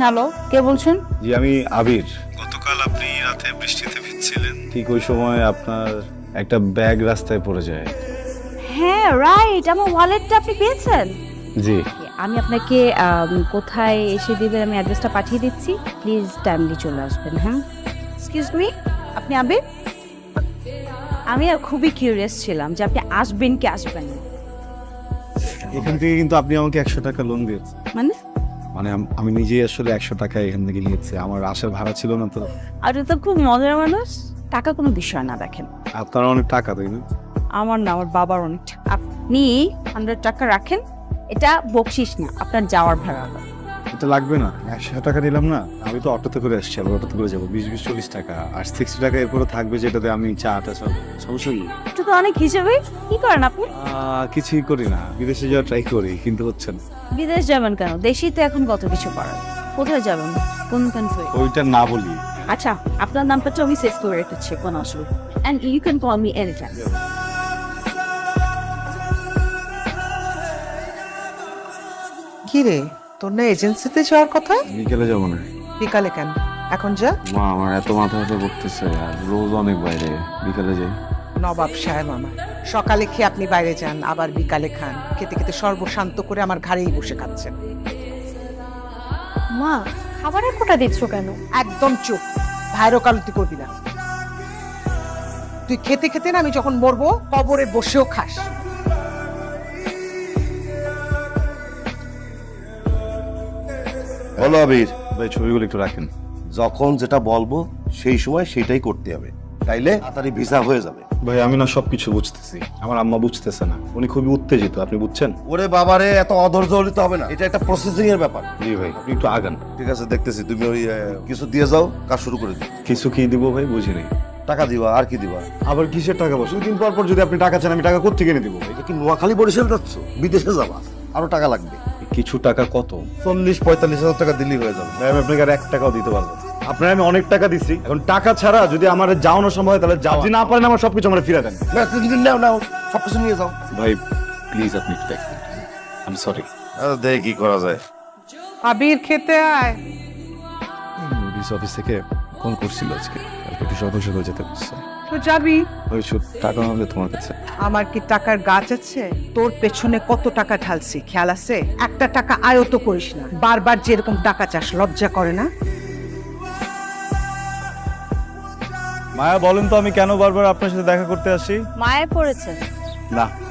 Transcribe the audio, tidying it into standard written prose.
Hello, কে বলছেন? জি আমি আবির। গতকাল আপনি রাতে বৃষ্টিতে ভিজছিলেন, ঠিক ওই সময় আপনার একটা ব্যাগ রাস্তায় পড়ে যায়। হ্যাঁ রাইট, আমার ওয়ালেটটা আপনি পেয়েছেন? জি। আমি আপনাকে কোথায় এসে দিবেন আমি অ্যাড্রেসটা পাঠিয়ে দিচ্ছি, প্লিজ টাইমলি চলে আসবেন। হ্যাঁ, এক্সকিউজ মি, আপনি আবির? আমি খুবই কিউরিয়াস ছিলাম যে আপনি আসবেন কি আসবেন না। এখান থেকে কিন্তু আপনি আমাকে 100 টাকা লোন দিয়েছেন। মানে মানে আমি নিজেই আসলে 100 টাকা এখান থেকে নিয়েছি, আমার আসার ভাড়া ছিল না তো। আপনি তো খুব মজার মানুষ। টাকা কোনো বিষয় না, দেখেন আপনার অনেক টাকা তাই না? আমার না, আমার বাবার অনেক টাকা। আপনি 100 টাকা রাখেন, এটা বকশিস না, আপনার যাওয়ার ভাড়া। এটা লাগবে না, 100 টাকা নিলাম না। আমি তো অটোতে করে আসছি, আবার অটোতে করে যাবো। 20-40 টাকা আর 60 টাকা এরপরে থাকবে, যেটাতে আমি চাটা সব সমস্যা নেই। এটা তো অনেক হিসেবে। কি করেন আপনি? কিছুই করি না, বিদেশে যাওয়ার ট্রাই করি কিন্তু হচ্ছে না। বিদেশ যাবেন কেন? দেশেই তো এখন কত কিছু করার। কোথায় যাবেন? কোন কান্ট্রি? ওইটা না বলি। আচ্ছা, আপনার নামটা তো আমি সেভ করে রেখেছি, কোনো অসুবিধা। And you can call me any time. কি রে, তোর না এজেন্সিতে যাওয়ার কথা? বিকেলে যাবো না। বিকালে কেন? এখন যা। মা আমার এত মাথা ব্যথা করতেছে, আর রোজ অনেক বাইরে, বিকেলে যাই। নবাব সাহেব আমার সকালে খেয়ে আপনি বাইরে যান, আবার বিকালে খান। খেতে খেতে সর্বশান্ত করে আমার ঘাড়েই বসে খাচ্ছেন। মা, খাবারের কোটা দিচ্ছ কেন? একদম চুপ, ভাইয়ের ওকালতি করবি না। তুই খেতে খেতে না আমি যখন মরবো কবরে বসেও খাস। বলো আবির, ভাই ছবিগুলো একটু রাখেন। যখন যেটা বলবো সেই সময় সেটাই করতে হবে, তাইলে তাড়াতাড়ি ভিসা হয়ে যাবে। ভাই আমি না সবকিছু বুঝতেছি, আমার আম্মা বুঝতেছে না, উনি খুবই উত্তেজিত, আপনি বুঝছেন? ওরে বাবারে, এত অধৈর্য হলে তো হবে না, এটা একটা প্রসেসিং এর ব্যাপার। জি ভাই, আপনি একটু আগান। ঠিক আছে, দেখতেছি। তুমি ওই কিছু দিয়ে যাও, কাজ শুরু করে দিও। কিছু কি দিব ভাই বুঝিনি। টাকা দিবা, আর কি দিবা? আবার কিসের টাকা? বসে দুদিন পর পর যদি আপনি টাকা চান, আমি টাকা কোত্থেকে এনে দিব? এটা কি নোয়াখালী বরিশাল যাচ্ছ? বিদেশে যাবা, আরো টাকা লাগবে। কিছু টাকা কত? 40-45 হাজার টাকা দিলেই হয়ে যাবে। ভাই আমি আপনাকে আর 1 টাকাও দিতে পারবো না। আপনার আমি অনেক টাকা দিচ্ছি, এখন টাকা ছাড়া যদি আমার যাওয়ানো সম্ভব হয় তাহলে যাও, যদি না পারেন আমার সবকিছু আমার ফিরে দেন। না, নাও নাও, সবকিছু নিয়ে যাও। ভাই প্লিজ আপনি একটু দেখেন, আই এম সরি। দেখে কি করা যায়। আবির খেতে আয়। পুলিশ অফিস থেকে কল করছিল আজকে, কালকে একটু সকাল সকাল যেতে বলছে। তো যাবি। ওই শুধু টাকা হবে তোমার কাছে? আমার কি টাকার গাছ আছে? তোর পেছনে কত টাকা ঢালছি খেয়াল আছে? একটা টাকা আয়ত করিস না, বারবার যেরকম টাকা চাস, লজ্জা করে না? মায়া বলেন তো আমি কেন বারবার আপনার সাথে দেখা করতে আসি? মায়ে পড়েছে। না